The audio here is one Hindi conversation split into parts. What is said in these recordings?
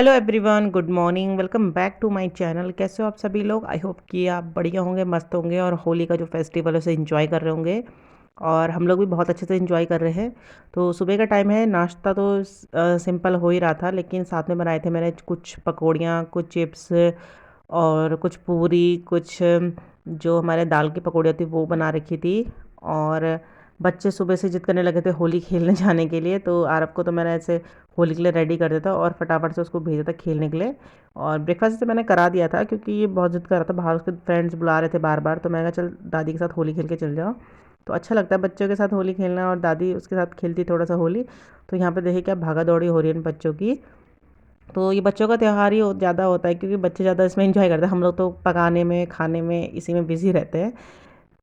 Hello everyone, good morning. Welcome back to my channel. कैसे हो आप सभी लोग? आई होप कि आप बढ़िया होंगे, मस्त होंगे और होली का जो फेस्टिवल है उसे एंजॉय कर रहे होंगे। और हम लोग भी बहुत अच्छे से एंजॉय कर रहे हैं। तो सुबह का टाइम है, नाश्ता तो सिंपल हो ही रहा था, लेकिन साथ में बनाए थे मैंने कुछ पकौड़ियाँ, कुछ चिप्स और कुछ पूरी, कुछ जो हमारे दाल की पकौड़ियाँ थी वो बना रखी थी। और बच्चे सुबह से जिद करने लगे थे होली खेलने जाने के लिए, तो आरब को तो मैंने ऐसे होली के लिए रेडी कर दिया था और फटाफट से उसको भेजा था खेलने के लिए। और ब्रेकफास्ट से मैंने करा दिया था क्योंकि ये बहुत जिद कर रहा था, बाहर उसके फ्रेंड्स बुला रहे थे बार बार, तो मैंने कहा चल दादी के साथ होली खेल के चल जाओ। तो अच्छा लगता है बच्चों के साथ होली खेलना, और दादी उसके साथ खेलती थोड़ा सा होली। तो यहाँ पे देखिए क्या भागा दौड़ी हो रही है इन बच्चों की। तो ये बच्चों का त्यौहार ही ज़्यादा होता है क्योंकि बच्चे ज़्यादा इसमें एंजॉय करते हैं, हम लोग तो पकाने में, खाने में, इसी में बिज़ी रहते हैं।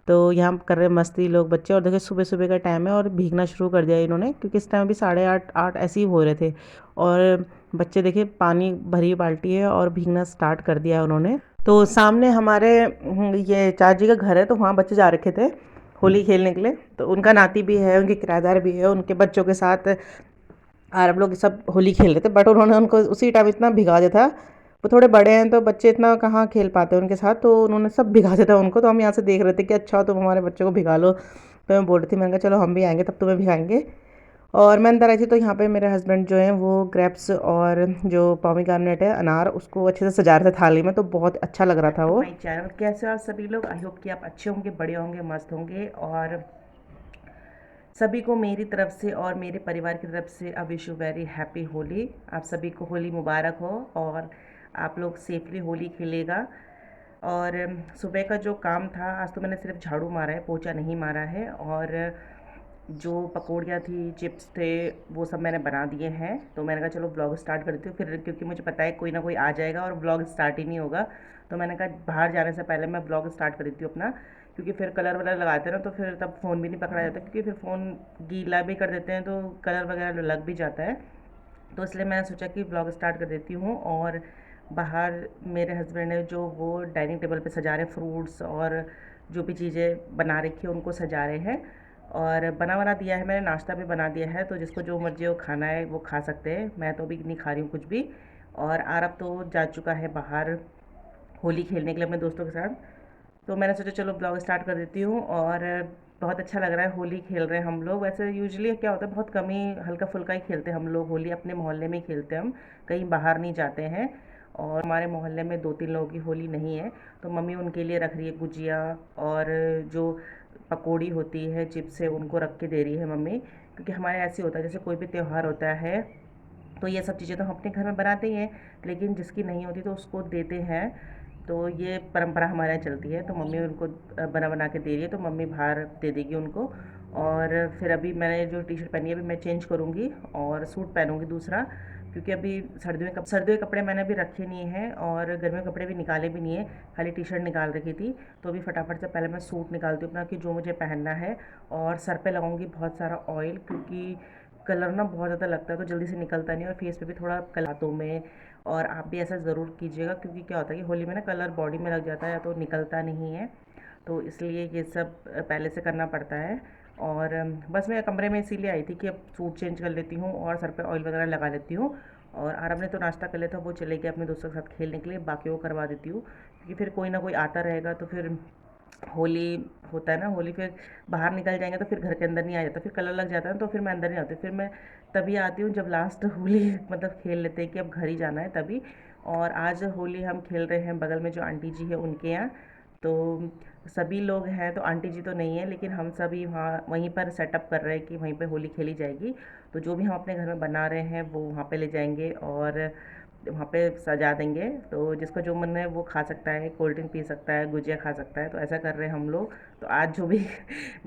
तो यहाँ कर रहे हैं मस्ती लोग बच्चे। और देखिए सुबह सुबह का टाइम है और भीगना शुरू कर दिया इन्होंने, क्योंकि इस टाइम भी 8:30 8 ऐसे ही हो रहे थे। और बच्चे देखिए पानी भरी बाल्टी है और भीगना स्टार्ट कर दिया है उन्होंने। तो सामने हमारे ये चाचा जी का घर है, तो वहाँ बच्चे जा रखे थे होली खेलने के लिए। तो उनका नाती भी है, उनके किराएदार भी है, उनके बच्चों के साथ अरब लोग सब होली खेल रहे थे। बट उन्होंने उनको उसी टाइम इतना भिगा दिया था। वो थोड़े बड़े हैं तो बच्चे इतना कहाँ खेल पाते हैं उनके साथ, तो उन्होंने सब भिगा दिया था उनको। तो हम यहाँ से देख रहे थे कि अच्छा तुम हमारे बच्चों को भिगा लो। तो मैं बोल रही थी, मैंने कहा चलो हम भी आएंगे तब तुम्हें भिगाएंगे। और मैं अंदर आई थी तो यहाँ पे मेरे हस्बैंड जो हैं वो ग्रेप्स और जो पोमीग्रेनेट है, अनार, उसको अच्छे से सजा रहे थे थाली में, तो बहुत अच्छा लग रहा था वो। माय चैनल, कैसे हो आप सभी लोग? आई होप कि आप अच्छे होंगे, बढ़िया होंगे, मस्त होंगे। और सभी को मेरी तरफ से और मेरे परिवार की तरफ से a wish you very happy Holi. आप सभी को होली मुबारक हो और आप लोग सेफली होली खेलेगा। और सुबह का जो काम था, आज तो मैंने सिर्फ झाड़ू मारा है, पोछा नहीं मारा है। और जो पकौड़ियाँ थी, चिप्स थे, वो सब मैंने बना दिए हैं। तो मैंने कहा चलो ब्लॉग स्टार्ट करती हूँ फिर, क्योंकि मुझे पता है कोई ना कोई आ जाएगा और ब्लॉग स्टार्ट ही नहीं होगा। तो मैंने कहा बाहर जाने से पहले मैं ब्लॉग स्टार्ट कर देती हूँ अपना, क्योंकि फिर कलर वलर लगाते हैं ना तो फिर तब फ़ोन भी नहीं पकड़ा जाता, क्योंकि फिर फ़ोन गीला भी कर देते हैं तो कलर वगैरह लग भी जाता है। तो इसलिए मैंने सोचा कि ब्लॉग स्टार्ट कर देती हूँ। और बाहर मेरे हस्बैंड ने जो वो डाइनिंग टेबल पे सजा रहे फ्रूट्स और जो भी चीज़ें बना रखी है उनको सजा रहे हैं। और बना दिया है मैंने, नाश्ता भी बना दिया है, तो जिसको जो मर्जी हो खाना है वो खा सकते हैं। मैं तो अभी नहीं खा रही हूँ कुछ भी। और आरब तो जा चुका है बाहर होली खेलने के लिए अपने दोस्तों के साथ। तो मैंने सोचा चलो ब्लॉग स्टार्ट कर देती हूँ। और बहुत अच्छा लग रहा है, होली खेल रहे हैं हम लोग। वैसे यूजुअली क्या होता है, बहुत कम ही हल्का फुल्का ही खेलते हैं हम लोग होली, अपने मोहल्ले में ही खेलते हैं हम, कहीं बाहर नहीं जाते हैं। और हमारे मोहल्ले में 2-3 लोगों की होली नहीं है, तो मम्मी उनके लिए रख रही है गुजिया, और जो पकौड़ी होती है, चिप्स है, उनको रख के दे रही है मम्मी। क्योंकि हमारे ऐसे होता है जैसे कोई भी त्यौहार होता है तो ये सब चीज़ें तो हम अपने घर में बनाते ही हैं, लेकिन जिसकी नहीं होती तो उसको देते हैं। तो ये परंपरा हमारे यहाँ चलती है। तो मम्मी उनको बना बना के दे रही है, तो मम्मी बाहर दे देगी उनको। और फिर अभी मैंने जो टी शर्ट पहनी है अभी मैं चेंज करूँगी और सूट पहनूँगी दूसरा, क्योंकि अभी सर्दियों के कपड़े मैंने अभी रखे नहीं हैं और गर्मियों के कपड़े भी निकाले भी नहीं है, खाली टी शर्ट निकाल रखी थी। तो अभी फटाफट से पहले मैं सूट निकालती हूँ अपना, कि जो मुझे पहनना है। और सर पे लगाऊंगी बहुत सारा ऑयल, क्योंकि कलर ना बहुत ज़्यादा लगता है तो जल्दी से निकलता नहीं, और फेस पे भी थोड़ा हाथों में। और आप भी ऐसा ज़रूर कीजिएगा, क्योंकि क्या होता है कि होली में ना कलर बॉडी में लग जाता है तो निकलता नहीं है। तो इसलिए ये सब पहले से करना पड़ता है। और बस मैं कमरे में इसीलिए आई थी कि अब सूट चेंज कर लेती हूँ और सर पे ऑयल वगैरह लगा लेती हूँ। और आरब ने तो नाश्ता कर लिया था, वो चले गए अपने दोस्तों के साथ खेलने के लिए, बाकी वो करवा देती हूँ, क्योंकि फिर कोई ना कोई आता रहेगा तो फिर होली होता है ना, होली फिर बाहर निकल जाएंगे तो फिर घर के अंदर नहीं आ जाता, फिर कलर लग जाता है ना, तो फिर मैं अंदर नहीं आती, फिर मैं तभी आती हूँ जब लास्ट होली मतलब खेल लेते हैं कि अब घर ही जाना है तभी। और आज होली हम खेल रहे हैं बगल में जो आंटी जी है उनके यहाँ। तो सभी लोग हैं, तो आंटी जी तो नहीं है, लेकिन हम सभी वहाँ वहीं पर सेटअप कर रहे हैं कि वहीं पे होली खेली जाएगी। तो जो भी हम अपने घर में बना रहे हैं वो वहाँ पे ले जाएंगे और वहाँ पे सजा देंगे। तो जिसको जो मन है वो खा सकता है, कोल्ड ड्रिंक पी सकता है, गुजिया खा सकता है। तो ऐसा कर रहे हैं हम लोग। तो आज जो भी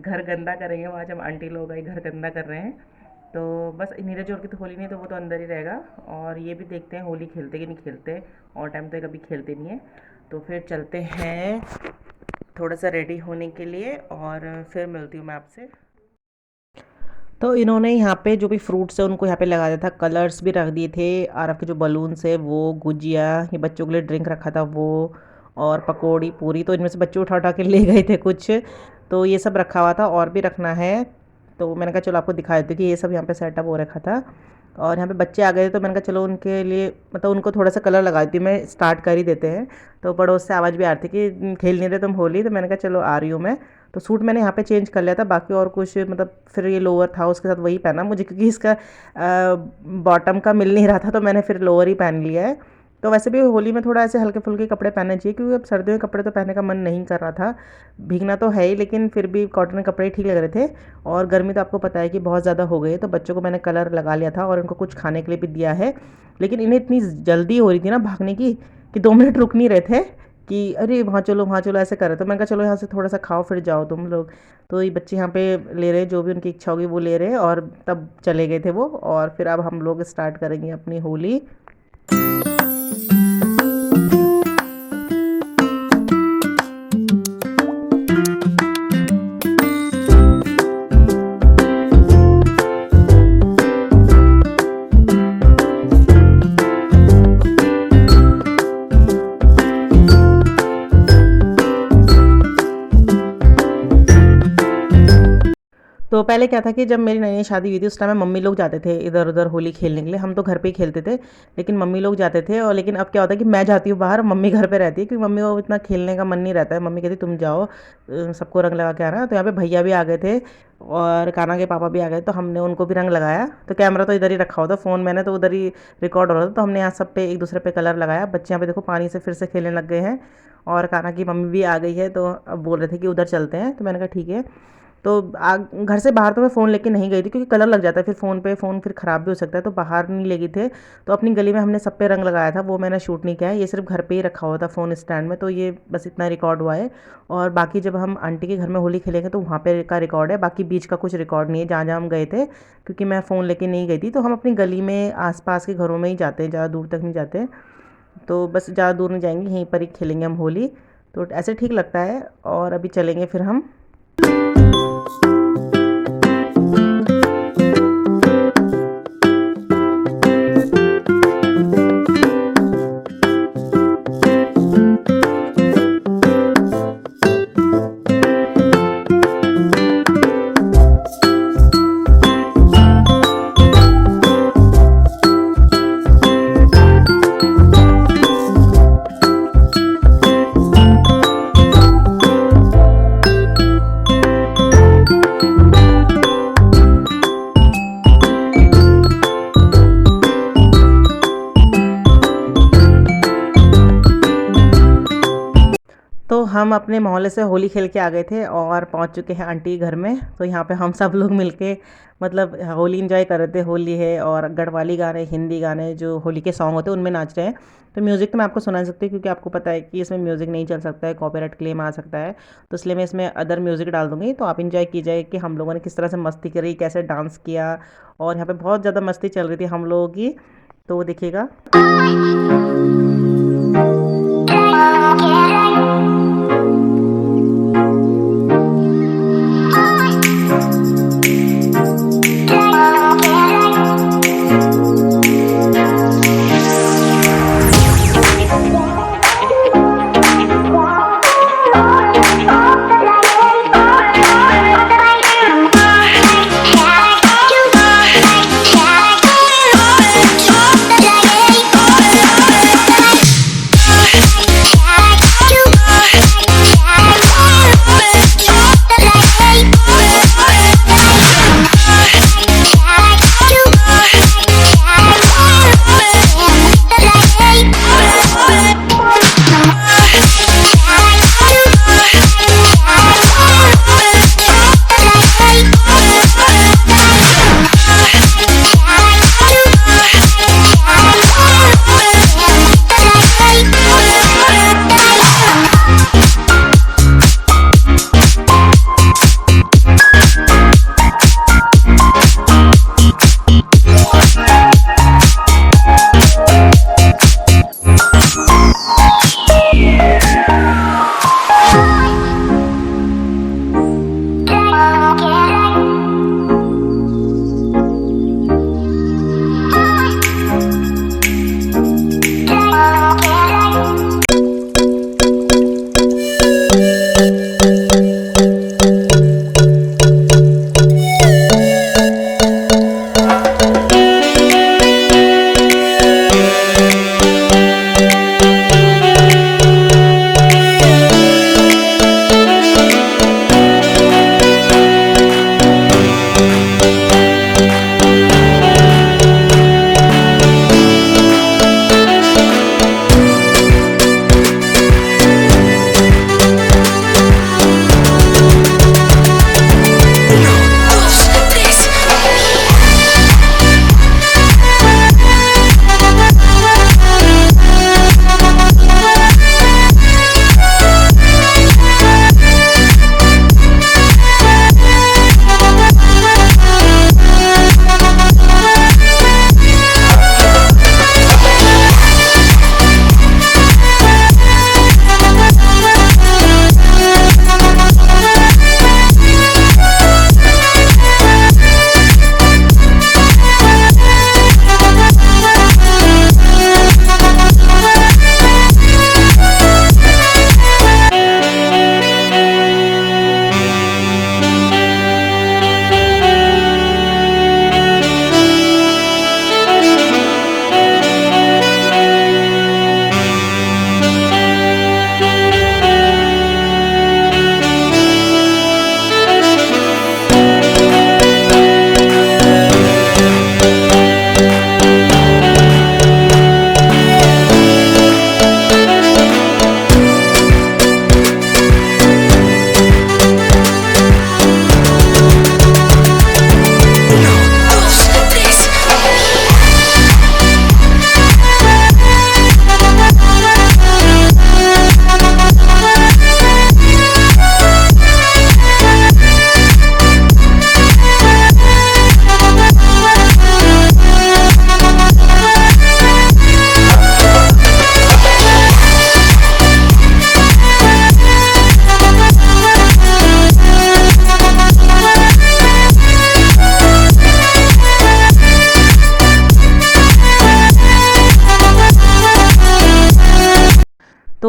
घर गंदा करेंगे, वो आज हम आंटी लोग ही घर गंदा कर रहे हैं। तो बस नीरज और की तो होली नहीं, तो वो तो अंदर ही रहेगा। और ये भी देखते हैं होली खेलते कि नहीं खेलते, और टाइम तो कभी खेलते नहीं है। तो फिर चलते हैं थोड़ा सा रेडी होने के लिए और फिर मिलती हूँ मैं आपसे। तो इन्होंने यहाँ पे जो भी फ्रूट्स है उनको यहाँ पे लगा दिया था, कलर्स भी रख दिए थे, आरफ के जो बलून्स है वो, गुजिया, ये बच्चों के लिए ड्रिंक रखा था वो, और पकौड़ी पूरी, तो इनमें से बच्चे उठा उठा के ले गए थे कुछ। तो ये सब रखा हुआ था और भी रखना है। तो मैंने कहा चलो आपको दिखा देती हूँ कि ये सब यहाँ पे सेटअप हो रखा था। और यहाँ पे बच्चे आ गए तो मैंने कहा चलो उनके लिए मतलब उनको थोड़ा सा कलर लगा देती हूँ मैं, स्टार्ट कर ही देते हैं। तो पड़ोस से आवाज़ भी आ रही थी कि खेल नहीं रहे तुम होली, तो मैंने कहा चलो आ रही हूँ मैं। तो सूट मैंने यहाँ पे चेंज कर लिया था, बाकी और कुछ मतलब फिर ये लोअर था उसके साथ वही पहना मुझे, क्योंकि इसका बॉटम का मिल नहीं रहा था, तो मैंने फिर लोअर ही पहन लिया है। तो वैसे भी होली में थोड़ा ऐसे हल्के फुल्के कपड़े पहनने चाहिए, क्योंकि अब सर्दियों के कपड़े तो पहनने का मन नहीं कर रहा था। भीगना तो है ही, लेकिन फिर भी कॉटन के कपड़े ही ठीक लग रहे थे। और गर्मी तो आपको पता है कि बहुत ज़्यादा हो गई है, तो बच्चों को मैंने कलर लगा लिया था और उनको कुछ खाने के लिए भी दिया है। लेकिन इन्हें इतनी जल्दी हो रही थी ना भागने की कि 2 मिनट रुक नहीं रहे थे कि अरे वहाँ चलो ऐसे कर रहे। तो मैंने कहा चलो यहाँ से थोड़ा सा खाओ फिर जाओ तुम लोग। तो ये बच्चे यहाँ पे ले रहे हैं, जो भी उनकी इच्छा होगी वो ले रहे हैं, और तब चले गए थे वो। और फिर अब हम लोग स्टार्ट करेंगे अपनी होली। तो पहले क्या था कि जब मेरी नई-नई शादी हुई थी उस टाइम में मम्मी लोग जाते थे इधर-उधर होली खेलने के लिए, हम तो घर पे ही खेलते थे, लेकिन मम्मी लोग जाते थे। और लेकिन अब क्या होता है कि मैं जाती हूँ बाहर, मम्मी घर पे रहती है, क्योंकि मम्मी को इतना खेलने का मन नहीं रहता है। मम्मी कहती तुम जाओ, सबको रंग लगा के आना। तो यहाँ पे भैया भी आ गए थे और कान्हा के पापा भी आ गए, तो हमने उनको भी रंग लगाया। तो कैमरा तो इधर ही रखा हुआ था, फ़ोन मैंने तो उधर ही रिकॉर्ड हो रहा था, तो हमने यहाँ सब पे एक दूसरे पे कलर लगाया। बच्चे यहाँ पे देखो पानी से फिर से खेलने लग गए हैं, और कान्हा की मम्मी भी आ गई है, तो अब बोल रहे थे कि उधर चलते हैं, तो मैंने कहा ठीक है। तो घर से बाहर तो मैं फ़ोन लेके नहीं गई थी, क्योंकि कलर लग जाता है फिर फ़ोन पे, फ़ोन फिर ख़राब भी हो सकता है, तो बाहर नहीं ले गए थे। तो अपनी गली में हमने सब पे रंग लगाया था, वो मैंने शूट नहीं किया है, ये सिर्फ घर पे ही रखा हुआ था फ़ोन स्टैंड में, तो ये बस इतना रिकॉर्ड हुआ है। और बाकी जब हम आंटी के घर में होली खेलेंगे तो वहाँ पे का रिकॉर्ड है, बाकी बीच का कुछ रिकॉर्ड नहीं है जहाँ जहाँ हम गए थे, क्योंकि मैं फ़ोन लेके नहीं गई थी। तो हम अपनी गली में आस-पास के घरों में ही जाते हैं, ज़्यादा दूर तक नहीं जाते। तो बस ज़्यादा दूर नहीं जाएंगे, यहीं पर ही खेलेंगे हम होली। तो ऐसे ठीक लगता है। और अभी चलेंगे फिर हम। तो हम अपने मोहल्ले से होली खेल के आ गए थे और पहुंच चुके हैं आंटी के घर में। तो यहाँ पे हम सब लोग मिलके मतलब होली एंजॉय कर रहे थे। होली है और गढ़वाली गाने, हिंदी गाने जो होली के सॉन्ग होते हैं उनमें नाच रहे हैं। तो म्यूज़िक तो मैं आपको सुना नहीं सकती, क्योंकि आपको पता है कि इसमें म्यूज़िक नहीं चल सकता है, कॉपीराइट क्लेम आ सकता है। तो इसलिए मैं इसमें अदर म्यूज़िक डाल दूँगी, तो आप एंजॉय कीजिए कि हम लोगों ने किस तरह से मस्ती करी, कैसे डांस किया। और यहाँ पे बहुत ज़्यादा मस्ती चल रही थी हम लोगों की, तो वो देखिएगा। Yeah.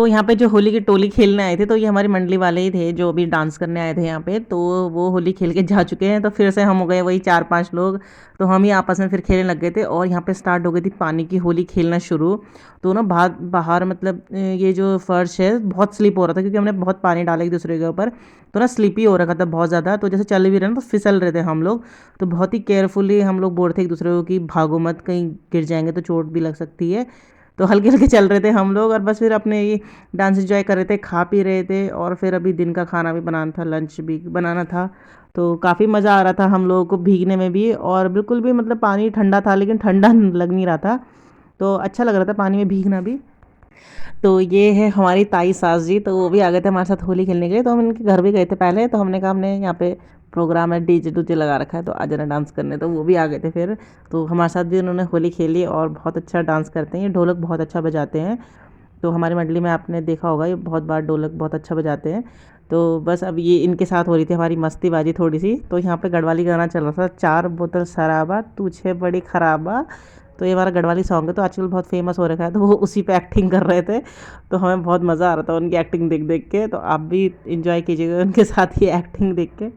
तो यहाँ पे जो होली की टोली खेलने आए थे, तो ये हमारी मंडली वाले ही थे जो अभी डांस करने आए थे यहाँ पे। तो वो होली खेल के जा चुके हैं, तो फिर से हम हो गए वही 4-5 लोग। तो हम ही आपस में फिर खेलने लग गए थे और यहाँ पे स्टार्ट हो गई थी पानी की होली खेलना शुरू। तो ना बाहर बाहर मतलब ये जो फर्श है बहुत स्लिप हो रहा था, क्योंकि हमने बहुत पानी डाला एक दूसरे के ऊपर। तो ना स्लिपी हो रखा था बहुत ज़्यादा, तो जैसे चल भी रहे ना तो फिसल रहे थे हम लोग। तो बहुत ही केयरफुली हम लोग बोल रहे थे एक दूसरे को कि भागो मत, कहीं गिर जाएंगे तो चोट भी लग सकती है। तो हल्के हल्के चल रहे थे हम लोग, और बस फिर अपने ये डांस एंजॉय कर रहे थे, खा पी रहे थे। और फिर अभी दिन का खाना भी बनाना था, लंच भी बनाना था। तो काफ़ी मज़ा आ रहा था हम लोगों को भीगने में भी, और बिल्कुल भी मतलब पानी ठंडा था लेकिन ठंडा लग नहीं रहा था। तो अच्छा लग रहा था पानी में भीगना भी। तो ये है हमारी ताई सास जी, तो वो भी आ गए थे हमारे साथ होली खेलने के लिए। तो हम इनके घर भी गए थे पहले, तो हमने कहा हमने यहाँ पे प्रोग्राम है, डीजे डूजे लगा रखा है, तो आ जाना डांस करने। तो वो भी आ गए थे फिर। तो हमारे साथ भी उन्होंने होली खेली और बहुत अच्छा डांस करते हैं, ये ढोलक बहुत अच्छा बजाते हैं। तो हमारी मंडली में आपने देखा होगा ये बहुत बार ढोलक बहुत अच्छा बजाते हैं। तो बस अब ये इनके साथ हो रही थी हमारी मस्तीबाजी थोड़ी सी। तो यहाँ पे गढ़वाली गाना चल रहा था, 4 बोतल शराबा तुझे बड़ी खराबा। तो ये हमारा गढ़वाली सॉन्ग है, तो आजकल बहुत फेमस हो रखा है, तो वो उसी पे एक्टिंग कर रहे थे। तो हमें बहुत मज़ा आ रहा था उनकी एक्टिंग देख देख के। तो आप भी इंजॉय कीजिएगा उनके साथ ये एक्टिंग देख के।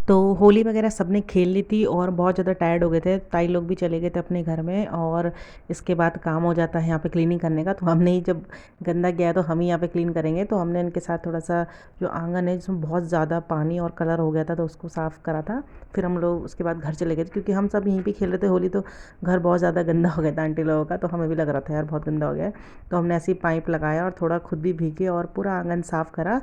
तो होली वगैरह सबने खेल ली थी और बहुत ज़्यादा टायर्ड हो गए थे, ताई लोग भी चले गए थे अपने घर में। और इसके बाद काम हो जाता है यहाँ पे क्लीनिंग करने का। तो हमने ही जब गंदा गया तो हम ही यहाँ पे क्लीन करेंगे। तो हमने इनके साथ थोड़ा सा जो आंगन है जिसमें बहुत ज़्यादा पानी और कलर हो गया था, तो उसको साफ़ करा था। फिर हम लोग उसके बाद घर चले गए थे, क्योंकि हम सब यहीं पर खेल रहे थे होली। तो घर बहुत ज़्यादा गंदा हो गया था आंटी लोगों का, तो हमें भी लग रहा था यार बहुत गंदा हो गया है। तो हमने ऐसे ही पाइप लगाया और थोड़ा खुद भी भीगे और पूरा आंगन साफ़ करा।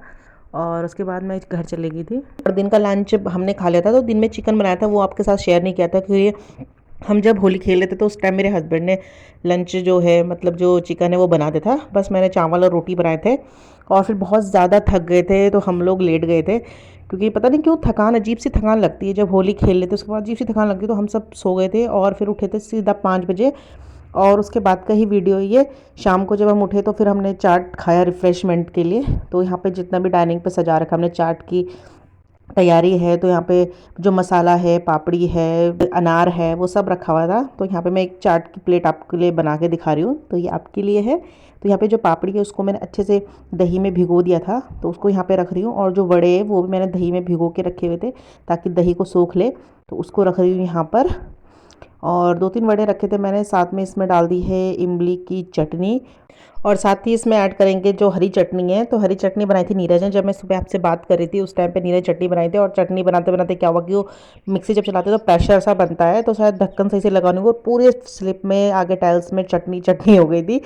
और उसके बाद मैं घर चली गई थी और दिन का लंच हमने खा लिया था। तो दिन में चिकन बनाया था, वो आपके साथ शेयर नहीं किया था, क्योंकि हम जब होली खेल रहे थे तो उस टाइम मेरे हस्बैंड ने लंच जो है मतलब जो चिकन है वो बना दिया था। बस मैंने चावल और रोटी बनाए थे। और फिर बहुत ज़्यादा थक गए थे तो हम लोग लेट गए थे, क्योंकि पता नहीं क्यों थकान, अजीब सी थकान लगती है जब होली खेल लेते, उसके बाद अजीब सी थकान लगती है। तो हम सब सो गए थे और फिर उठे थे सीधा 5 बजे। और उसके बाद का ही वीडियो ये। शाम को जब हम उठे तो फिर हमने चाट खाया रिफ़्रेशमेंट के लिए। तो यहाँ पे जितना भी डाइनिंग पे सजा रखा हमने चाट की तैयारी है। तो यहाँ पे जो मसाला है, पापड़ी है, अनार है, वो सब रखा हुआ था। तो यहाँ पे मैं एक चाट की प्लेट आपके लिए बना के दिखा रही हूँ, तो ये आपके लिए है। तो यहाँ पे जो पापड़ी है उसको मैंने अच्छे से दही में भिगो दिया था, तो उसको यहाँ पे रख रही हूँ। और जो वड़े हैं वो भी मैंने दही में भिगो के रखे हुए थे ताकि दही को सोख ले, तो उसको रख रही हूँ यहाँ पर। और 2-3 वड़े रखे थे मैंने, साथ में इसमें डाल दी है इमली की चटनी। और साथ ही इसमें ऐड करेंगे जो हरी चटनी है। तो हरी चटनी बनाई थी नीरज ने, जब मैं सुबह आपसे बात कर रही थी उस टाइम पे नीरज चटनी बनाई थी। और चटनी बनाते बनाते क्या हुआ कि वो मिक्सी जब चलाते तो प्रेशर सा बनता है, तो शायद ढक्कन सही से लगाने को पूरे स्लिप में आगे टाइल्स में चटनी चटनी हो गई थी।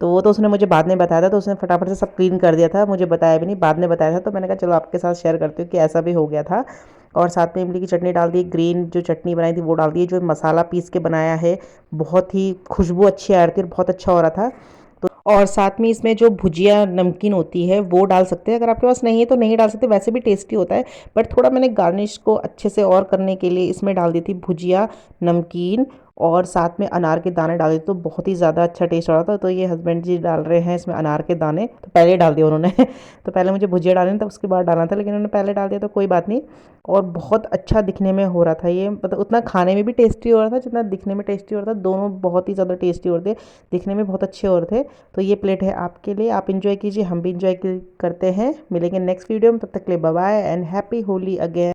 तो वो तो उसने मुझे बाद में बताया था, तो उसने फटाफट से सब क्लीन कर दिया था, मुझे बताया भी नहीं, बाद में बताया था। तो मैंने कहा चलो आपके साथ शेयर करती हूँ कि ऐसा भी हो गया था। और साथ में इमली की चटनी डाल दी, ग्रीन जो चटनी बनाई थी वो डाल दी, जो मसाला पीस के बनाया है, बहुत ही खुशबू अच्छी आ रही थी और बहुत अच्छा हो रहा था। तो और साथ में इसमें जो भुजिया नमकीन होती है वो डाल सकते हैं, अगर आपके पास नहीं है तो नहीं डाल सकते, वैसे भी टेस्टी होता है। बट थोड़ा मैंने गार्निश को अच्छे से और करने के लिए इसमें डाल दी थी भुजिया नमकीन, और साथ में अनार के दाने डाले तो बहुत ही ज़्यादा अच्छा टेस्ट हो रहा था। तो ये हस्बैंड जी डाल रहे हैं इसमें अनार के दाने, तो पहले डाल दिया उन्होंने तो पहले मुझे भुजिया डालनी था उसके बाद डालना था, लेकिन उन्होंने पहले डाल दिया तो कोई बात नहीं। और बहुत अच्छा दिखने में हो रहा था ये, मतलब उतना खाने में भी टेस्टी हो रहा था जितना दिखने में टेस्टी हो रहा था, दोनों बहुत ही ज़्यादा टेस्टी हो रहे थे, दिखने में बहुत अच्छे हो रहे थे। तो ये प्लेट है आपके लिए, आप इंजॉय कीजिए, हम भी इंजॉय करते हैं। मिलेंगे नेक्स्ट वीडियो में, तब तक के लिए bye bye and happy Holi again.